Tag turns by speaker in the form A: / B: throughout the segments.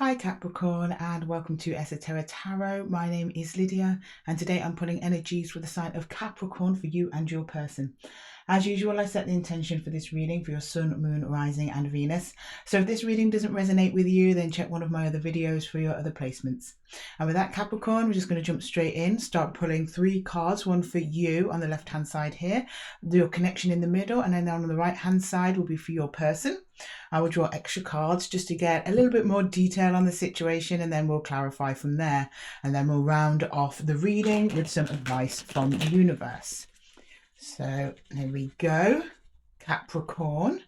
A: Hi Capricorn and welcome to Esotera Tarot. My name is Lydia and today I'm pulling energies for the sign of Capricorn for you and your person. As usual, I set the intention for this reading for your Sun, Moon, Rising and Venus. So if this reading doesn't resonate with you, then check one of my other videos for your other placements. And with that Capricorn, we're just going to jump straight in, start pulling 3 cards, one for you on the left hand side here, your connection in the middle, and then on the right hand side will be for your person. I will draw extra cards just to get a little bit more detail on the situation, and then we'll clarify from there. And then we'll round off the reading with some advice from the universe. So here we go. Capricorn.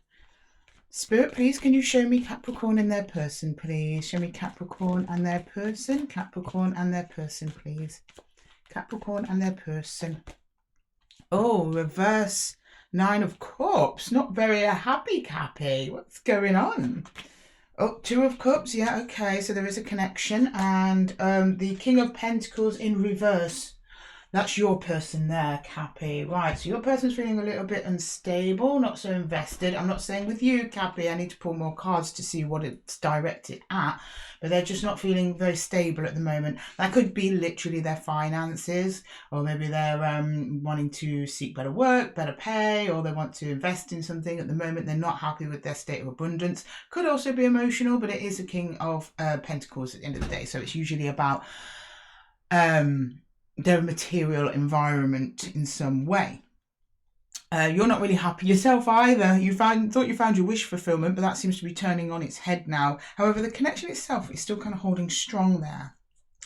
A: Spirit, please, can you show me Capricorn and their person, please? Show me Capricorn and their person. Capricorn and their person, please. Capricorn and their person. Oh, reverse 9 of Cups. Not very happy, Cappy. What's going on? Oh, 2 of Cups. Yeah, okay. So there is a connection. And the King of Pentacles in reverse. That's your person there, Cappy. Right, so your person's feeling a little bit unstable, not so invested. I'm not saying with you, Cappy. I need to pull more cards to see what it's directed at. But they're just not feeling very stable at the moment. That could be literally their finances. Or maybe they're wanting to seek better work, better pay. Or they want to invest in something. At the moment, they're not happy with their state of abundance. Could also be emotional, but it is a King of Pentacles at the end of the day. So it's usually about their material environment in some way. You're not really happy yourself either. Thought you found your wish fulfillment, but that seems to be turning on its head now. However, the connection itself is still kind of holding strong there.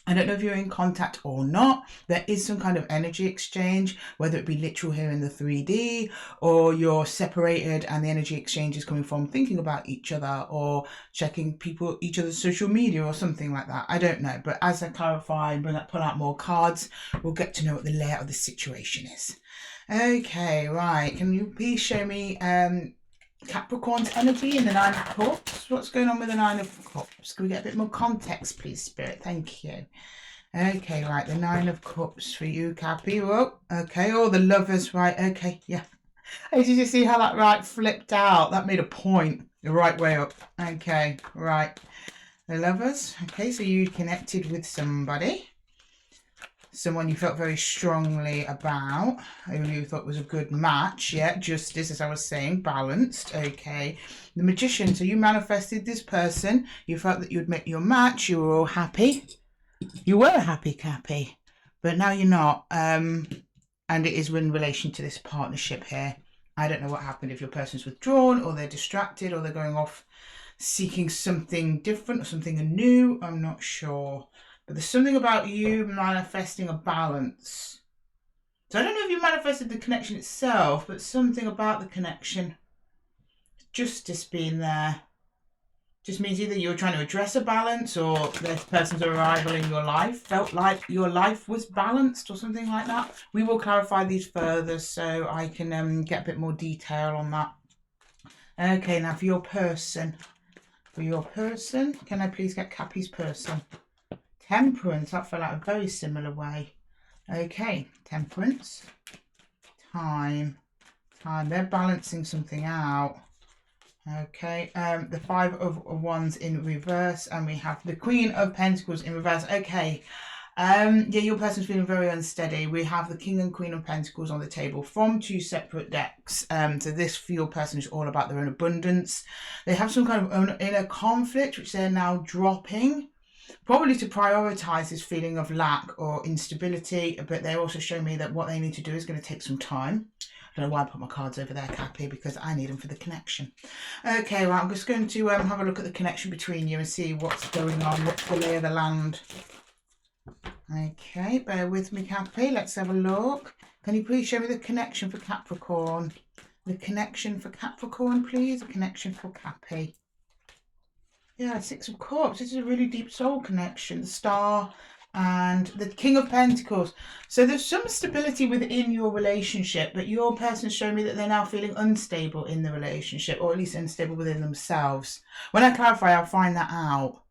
A: I don't know if you're in contact or not. There is some kind of energy exchange, whether it be literal here in the 3D, or you're separated and the energy exchange is coming from thinking about each other or checking each other's social media or something like that. I don't know. But as I clarify and pull out more cards, we'll get to know what the layout of the situation is. Okay, right. Can you please show me Capricorn's energy in the 9 of Cups? What's going on with the 9 of Cups? Can we get a bit more context, please, Spirit? Thank you. Okay, right, the 9 of Cups for you, Cappy. Whoa, okay, all the lovers, right, okay, yeah. Did you see how that right flipped out? That made a point the right way up. Okay, right. The lovers. Okay, so you connected with somebody. Someone you felt very strongly about, who you thought was a good match. Yeah, justice, as I was saying, balanced. Okay. The Magician, so you manifested this person. You felt that you'd met your match. You were all happy. You were happy, Cappy. But now you're not. And it is in relation to this partnership here. I don't know what happened, if your person's withdrawn or they're distracted or they're going off seeking something different or something new. I'm not sure. But there's something about you manifesting a balance. So I don't know if you manifested the connection itself, but something about the connection. Justice being there. Just means either you're trying to address a balance or this person's arrival in your life felt like your life was balanced or something like that. We will clarify these further so I can get a bit more detail on that. Okay, now for your person. For your person, can I please get Cappy's person? Temperance, that fell out a very similar way. Okay, Temperance. Time. They're balancing something out. Okay, the 5 of Wands in reverse, and we have the Queen of Pentacles in reverse. Okay, yeah, your person's feeling very unsteady. We have the King and Queen of Pentacles on the table from 2 separate decks. So this for your person is all about their own abundance. They have some kind of inner conflict, which they're now dropping. Probably to prioritise this feeling of lack or instability, but they also show me that what they need to do is going to take some time. I don't know why I put my cards over there, Cappy, because I need them for the connection. Okay, well, I'm just going to have a look at the connection between you and see what's going on, what's the lay of the land. Okay, bear with me, Cappy. Let's have a look. Can you please show me the connection for Capricorn? The connection for Capricorn, please. The connection for Cappy. Yeah, 6 of Cups. This is a really deep soul connection. The Star and the King of Pentacles. So there's some stability within your relationship, but your person's showing me that they're now feeling unstable in the relationship, or at least unstable within themselves. When I clarify, I'll find that out.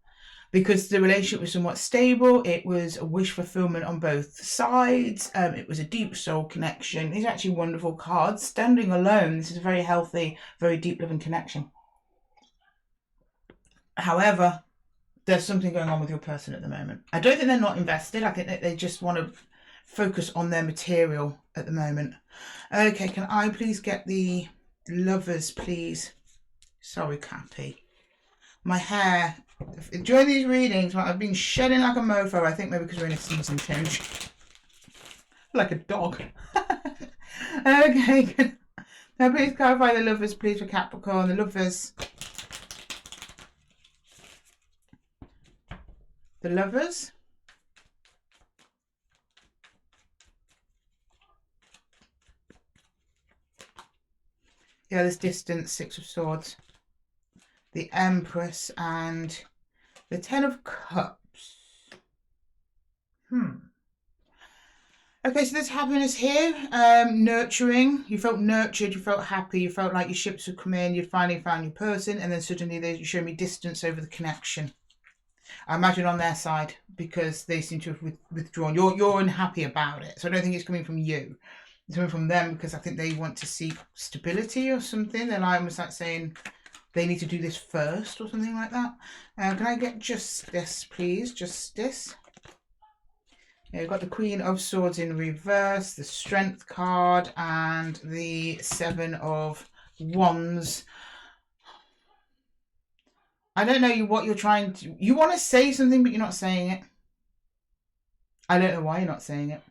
A: Because the relationship was somewhat stable, it was a wish fulfillment on both sides. It was a deep soul connection. These are actually wonderful cards. Standing alone, this is a very healthy, very deep living connection. However, there's something going on with your person at the moment. I don't think they're not invested. I think that they just want to focus on their material at the moment. Okay, can I please get the Lovers, please? Sorry, Cappy. My hair, during these readings, I've been shedding like a mofo. I think maybe because we're in a season change. Like a dog. Okay, now please clarify the Lovers, please, for Capricorn. The Lovers. The Lovers. Yeah, there's distance, Six of Swords. The Empress and the Ten of Cups. Okay, so there's happiness here. Nurturing. You felt nurtured, you felt happy, you felt like your ships would come in, you'd finally found your person, and then suddenly they show me distance over the connection. I imagine on their side, because they seem to have withdrawn. You're unhappy about it. So I don't think it's coming from you. It's coming from them, because I think they want to seek stability or something. They're like almost like saying they need to do this first or something like that. Can I get Justice, please? Justice. Yeah, we've got the Queen of Swords in reverse, the Strength card, and the Seven of Wands. I don't know what you're trying to... You want to say something, but you're not saying it. I don't know why you're not saying it.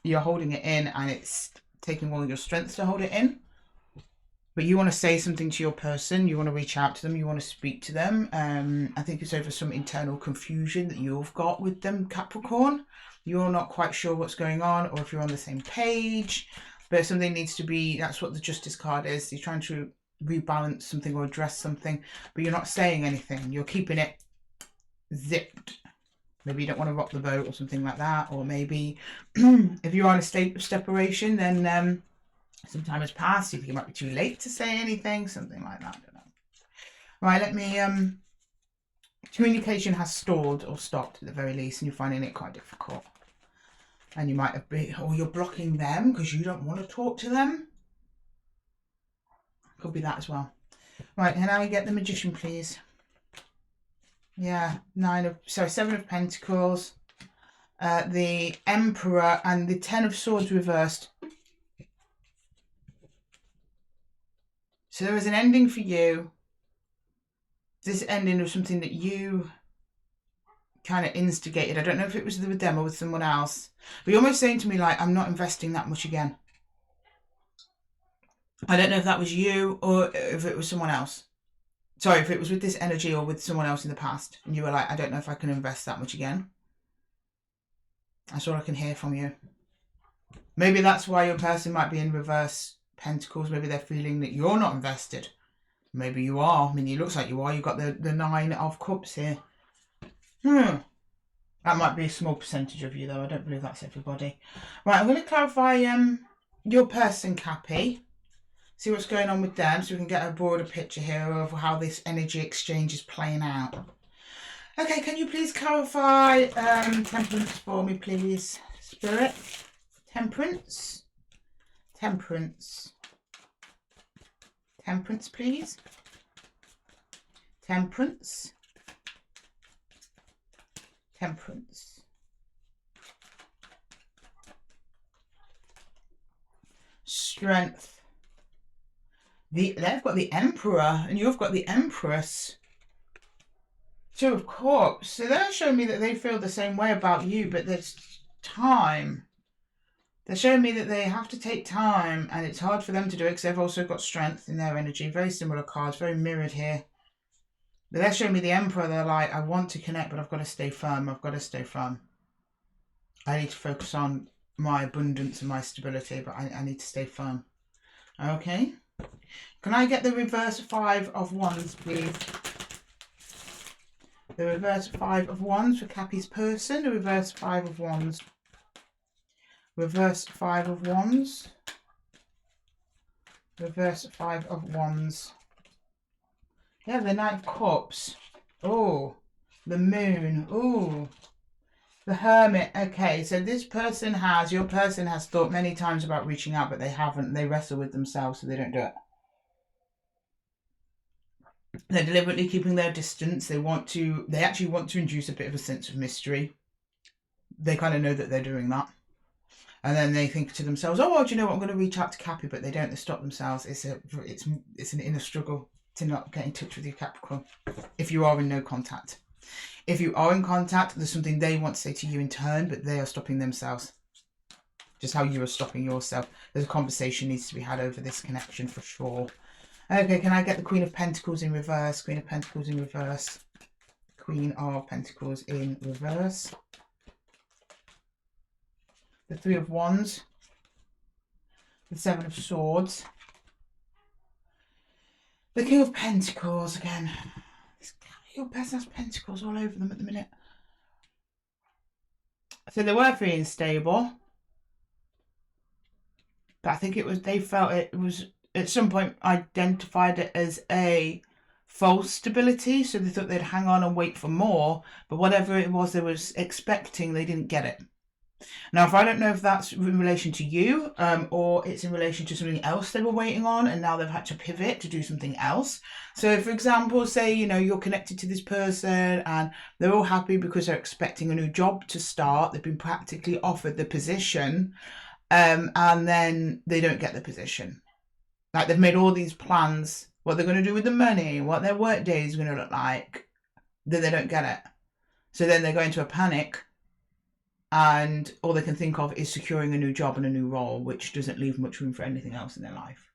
A: You're holding it in, and it's taking all your strength to hold it in. But you want to say something to your person. You want to reach out to them. You want to speak to them. I think it's over some internal confusion that you've got with them, Capricorn. You're not quite sure what's going on, or if you're on the same page. But something needs to be... That's what the Justice card is. You're trying to rebalance something or address something, but you're not saying anything. You're keeping it zipped. Maybe you don't want to rock the boat or something like that. Or maybe if you're on a state of separation, then some time has passed. You think it might be too late to say anything, something like that. I don't know. Right, let me... communication has stalled or stopped at the very least, and you're finding it quite difficult. And you might have been... Or you're blocking them because you don't want to talk to them. Could be that as well. Right, and now we get the Magician, please. Yeah, Seven of Pentacles, the Emperor, and the Ten of Swords reversed. So there was an ending for you. This ending was something that you kind of instigated. I don't know if it was with them or with someone else. But you're almost saying to me, like, I'm not investing that much again. I don't know if that was you or if it was someone else. Sorry, if it was with this energy or with someone else in the past. And you were like, I don't know if I can invest that much again. That's all I can hear from you. Maybe that's why your person might be in reverse Pentacles. Maybe they're feeling that you're not invested. Maybe you are. I mean, it looks like you are. You've got the Nine of Cups here. That might be a small percentage of you, though. I don't believe that's everybody. Right, I'm going to clarify your person, Cappy. See what's going on with them so we can get a broader picture here of how this energy exchange is playing out. Okay, can you please clarify Temperance for me, please? Spirit. Temperance. Temperance. Temperance, please. Temperance. Temperance. Strength. They've got the Emperor and you've got the Empress. Two of Cups. So they're showing me that they feel the same way about you, but there's time. They're showing me that they have to take time, and it's hard for them to do it because they've also got strength in their energy. Very similar cards, very mirrored here. But they're showing me the Emperor. They're like, I want to connect, but I've got to stay firm. I've got to stay firm. I need to focus on my abundance and my stability, but I need to stay firm. Okay. Can I get the reverse Five of Wands, please? The reverse Five of Wands for Cappy's person. The reverse Five of Wands. Reverse Five of Wands. Reverse Five of Wands. Yeah, the Knight of Cups. Oh, the Moon. Oh, the Hermit. Okay, so this person has, your person has thought many times about reaching out, but they haven't. They wrestle with themselves, so they don't do it. They're deliberately keeping their distance. They actually want to induce a bit of a sense of mystery. They kind of know that they're doing that. And then they think to themselves, oh, well, do you know what? I'm going to reach out to Cappy, but they don't. They stop themselves. It's an inner struggle to not get in touch with you, Capricorn, if you are in no contact. If you are in contact, there's something they want to say to you in turn, but they are stopping themselves. Just how you are stopping yourself. There's a conversation needs to be had over this connection for sure. Okay, can I get the Queen of Pentacles in reverse? Queen of Pentacles in reverse. Queen of Pentacles in reverse. The Three of Wands. The Seven of Swords. The King of Pentacles again. Your person has pentacles all over them at the minute. So they were feeling stable. But I think they felt it was at some point identified it as a false stability. So they thought they'd hang on and wait for more. But whatever it was they was expecting, they didn't get it. Now, if I don't know if that's in relation to you or it's in relation to something else they were waiting on and now they've had to pivot to do something else. So, for example, say, you're connected to this person and they're all happy because they're expecting a new job to start. They've been practically offered the position and then they don't get the position. Like they've made all these plans, what they're going to do with the money, what their work day is going to look like, then they don't get it. So then they go into a panic. And all they can think of is securing a new job and a new role, which doesn't leave much room for anything else in their life.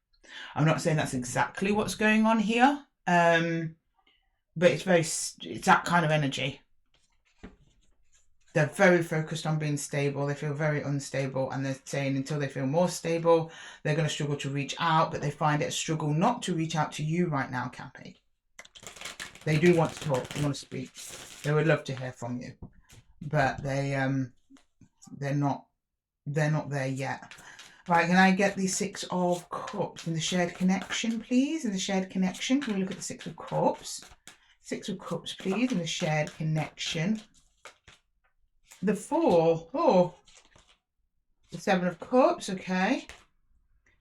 A: I'm not saying that's exactly what's going on here, but it's that kind of energy. They're very focused on being stable. They feel very unstable, and they're saying until they feel more stable, they're going to struggle to reach out, but they find it a struggle not to reach out to you right now, Cappy. They do want to talk. They want to speak. They would love to hear from you, but they're not there yet. Right, can I get the Six of Cups in the shared connection, please? In the shared connection, can we look at the Six of Cups? Six of Cups, please, in the shared connection. The Four. Oh. The Seven of Cups, okay.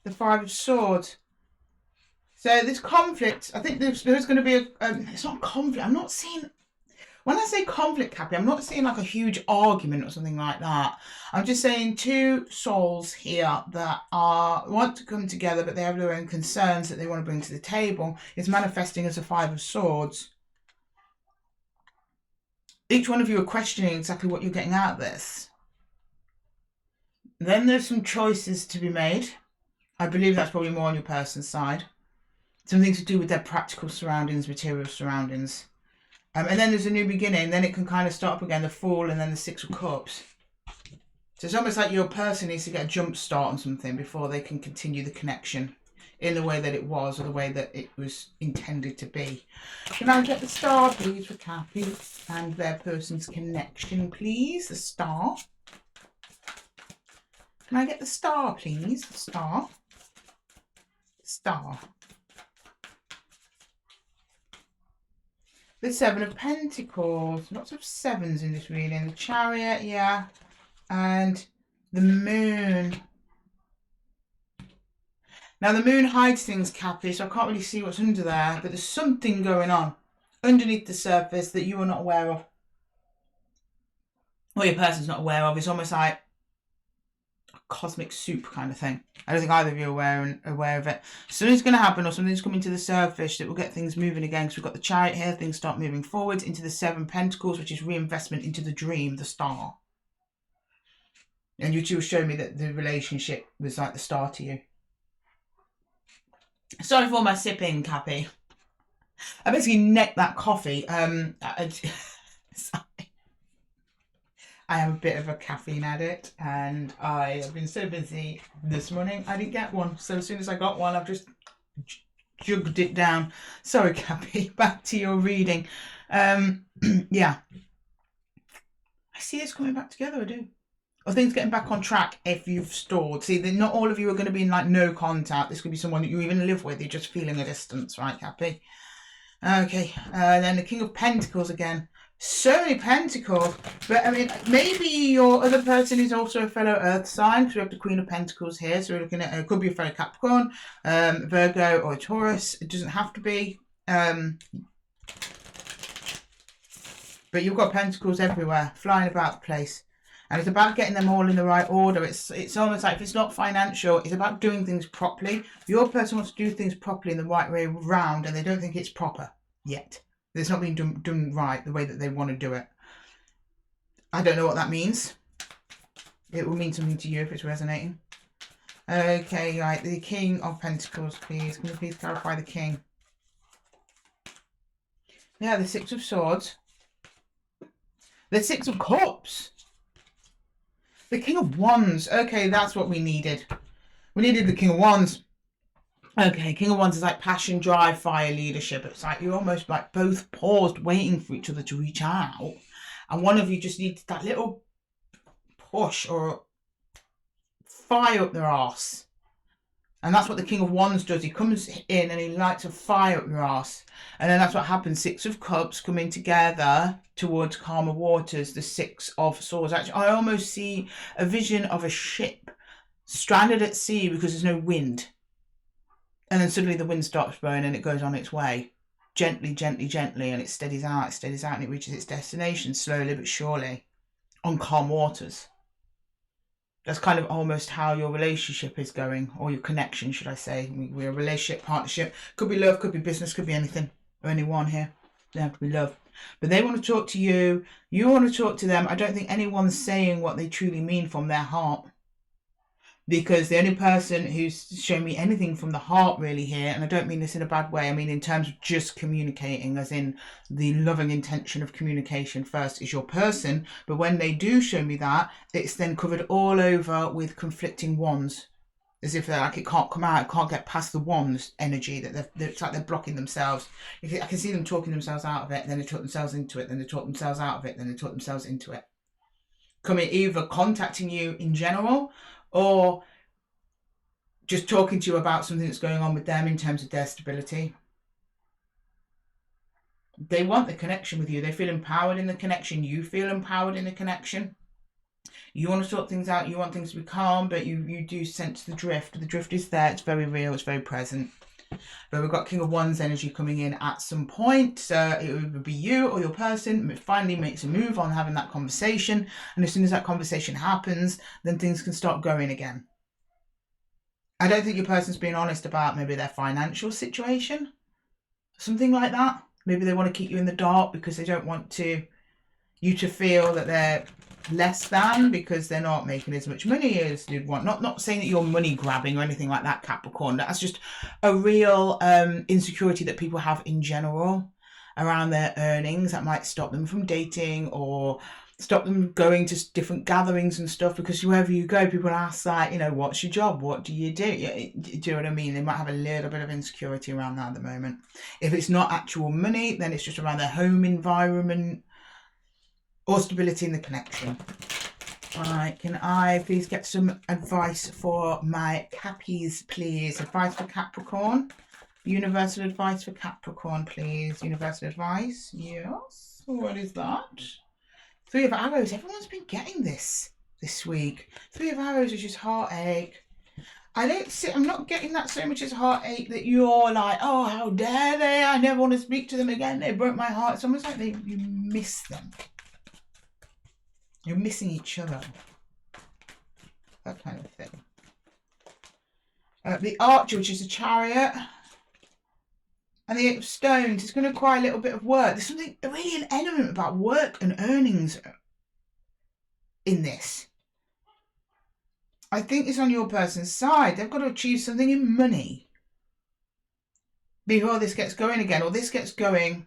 A: The Five of Swords. So this conflict, I think there's going to be it's not conflict. I'm not seeing... When I say conflict, Cappy, I'm not saying like a huge argument or something like that. I'm just saying two souls here that want to come together, but they have their own concerns that they want to bring to the table. It's manifesting as a Five of Swords. Each one of you are questioning exactly what you're getting out of this. Then there's some choices to be made. I believe that's probably more on your person's side. Something to do with their practical surroundings, material surroundings. And then there's a new beginning. Then it can kind of start up again, the Fool and then the Six of Cups. So it's almost like your person needs to get a jump start on something before they can continue the connection in the way that it was or the way that it was intended to be. Can I get the Star, please, for Cappy and their person's connection, please? The Star. Can I get the Star, please? The Star. Star. The Seven of Pentacles. Lots of sevens in this reading. The Chariot, yeah. And the Moon. Now, the Moon hides things, Cappy, so I can't really see what's under there. But there's something going on underneath the surface that you are not aware of. Or your person's not aware of. It's almost like a cosmic soup kind of thing. I don't think either of you are aware of it. Something's going to happen or something's coming to the surface that will get things moving again. Because we've got the Chariot here. Things start moving forward into the Seven Pentacles, which is reinvestment into the dream, the Star. And you two will show me that the relationship was like the Star to you. Sorry for my sipping, Cappy. I basically necked that coffee. I am a bit of a caffeine addict and I have been so busy this morning I didn't get one. So as soon as I got one, I've just jugged it down. Sorry, Cappy, back to your reading. Yeah. I see this coming back together, I do. Or things getting back on track if you've stored. See, not all of you are going to be in like no contact. This could be someone that you even live with. You're just feeling a distance, right, Cappy? Okay, then the King of Pentacles again. So many pentacles, but I mean, maybe your other person is also a fellow Earth sign, because we have the Queen of Pentacles here, so we're looking at, it could be a fellow Capricorn, Virgo or Taurus, it doesn't have to be, But you've got pentacles everywhere, flying about the place. And it's about getting them all in the right order. It's almost like if it's not financial, it's about doing things properly. Your person wants to do things properly in the right way round, and they don't think it's proper yet. It's not being done right the way that they want to do it. I don't know what that means. It will mean something to you if it's resonating. Okay, right. The King of Pentacles, please. Can you please clarify the King? Yeah, the Six of Swords. The Six of Cups. The King of Wands. Okay, that's what we needed. We needed the King of Wands. Okay, King of Wands is like passion, drive, fire, leadership. It's like you're almost like both paused, waiting for each other to reach out. And one of you just needs that little push or fire up their arse. And that's what the King of Wands does. He comes in and he lights a fire up your arse. And then that's what happens. Six of Cups coming together towards calmer waters. The Six of Swords. Actually, I almost see a vision of a ship stranded at sea because there's no wind. And then suddenly the wind stops blowing and it goes on its way. Gently, gently, gently. And it steadies out, and it reaches its destination slowly but surely on calm waters. That's kind of almost how your relationship is going, or your connection, should I say. We're a relationship, partnership. Could be love, could be business, could be anything. Or anyone here. Yeah, could be love. But they want to talk to you. You want to talk to them. I don't think anyone's saying what they truly mean from their heart. Because the only person who's shown me anything from the heart really here, and I don't mean this in a bad way, I mean in terms of just communicating, as in the loving intention of communication first, is your person. But when they do show me that, it's then covered all over with conflicting wands. As if they're like, it can't come out, it can't get past the wands energy, that it's like they're blocking themselves. I can see them talking themselves out of it, then they talk themselves into it, then they talk themselves out of it, then they talk themselves into it. Coming either contacting you in general, or just talking to you about something that's going on with them in terms of their stability. They want the connection with you. They feel empowered in the connection. You feel empowered in the connection. You want to sort things out. You want things to be calm, but you do sense the drift. The drift is there. It's very real. It's very present. But we've got King of Wands energy coming in at some point. So it would be you or your person finally makes a move on having that conversation. And as soon as that conversation happens, then things can start going again. I don't think your person's being honest about maybe their financial situation. Something like that. Maybe they want to keep you in the dark because they don't want you to feel that they're less than because they're not making as much money as you'd want. Not saying that you're money grabbing or anything like that, Capricorn. That's just a real insecurity that people have in general around their earnings that might stop them from dating or stop them going to different gatherings and stuff, because wherever you go, people ask like, what's your job? What do you do? Do you know what I mean? They might have a little bit of insecurity around that at the moment. If it's not actual money, then it's just around their home environment or stability in the connection. All right, can I please get some advice for my Cappies, please? Advice for Capricorn. Universal advice for Capricorn, please. Universal advice. Yes. What is that? Three of Arrows. Everyone's been getting this week. Three of Arrows is just heartache. I'm not getting that so much as heartache that you're like, oh, how dare they? I never want to speak to them again. They broke my heart. It's almost like you miss them. You're missing each other. That kind of thing. The Archer, which is a Chariot. And the Eight of Stones is going to require a little bit of work. There's something, really an element about work and earnings in this. I think it's on your person's side. They've got to achieve something in money before this gets going again, or this gets going.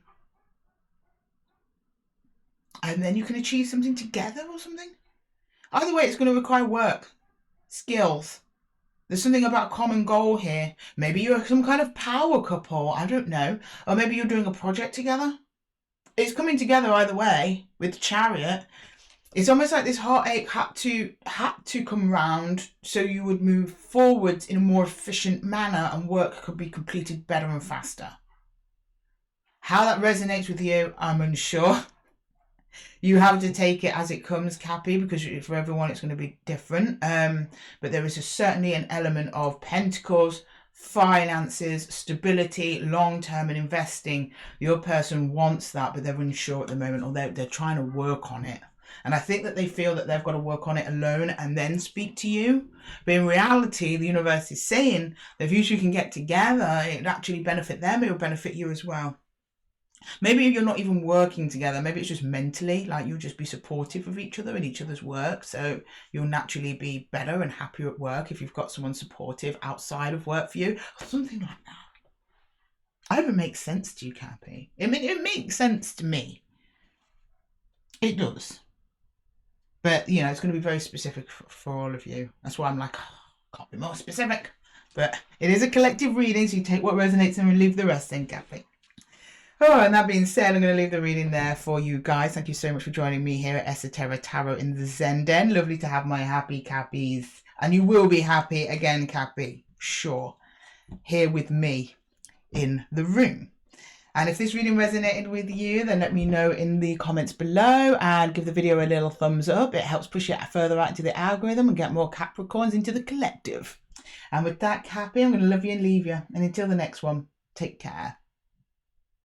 A: And then you can achieve something together or something. Either way, it's going to require work, skills. There's something about common goal here. Maybe you're some kind of power couple. I don't know. Or maybe you're doing a project together. It's coming together either way with the Chariot. It's almost like this heartache had to come round so you would move forward in a more efficient manner and work could be completed better and faster. How that resonates with you, I'm unsure. You have to take it as it comes, Cappy, because for everyone it's going to be different. But there is certainly an element of Pentacles, finances, stability, long-term and investing. Your person wants that, but they're unsure at the moment, or they're trying to work on it. And I think that they feel that they've got to work on it alone and then speak to you. But in reality, the universe is saying that if you two can get together, it'd actually benefit them, it will benefit you as well. Maybe you're not even working together, maybe it's just mentally, like you'll just be supportive of each other and each other's work, so you'll naturally be better and happier at work if you've got someone supportive outside of work for you, or something like that. I hope it makes sense to you, Cappy. It makes sense to me. It does. But, you know, it's going to be very specific for all of you. That's why I'm like, oh, can't be more specific. But it is a collective reading, so you take what resonates and leave the rest in, Cappy. Oh, and that being said, I'm going to leave the reading there for you guys. Thank you so much for joining me here at Esotera Tarot in the Zen Den. Lovely to have my happy Cappies. And you will be happy again, Cappy. Sure. Here with me in the room. And if this reading resonated with you, then let me know in the comments below and give the video a little thumbs up. It helps push it further out into the algorithm and get more Capricorns into the collective. And with that, Cappy, I'm going to love you and leave you. And until the next one, take care.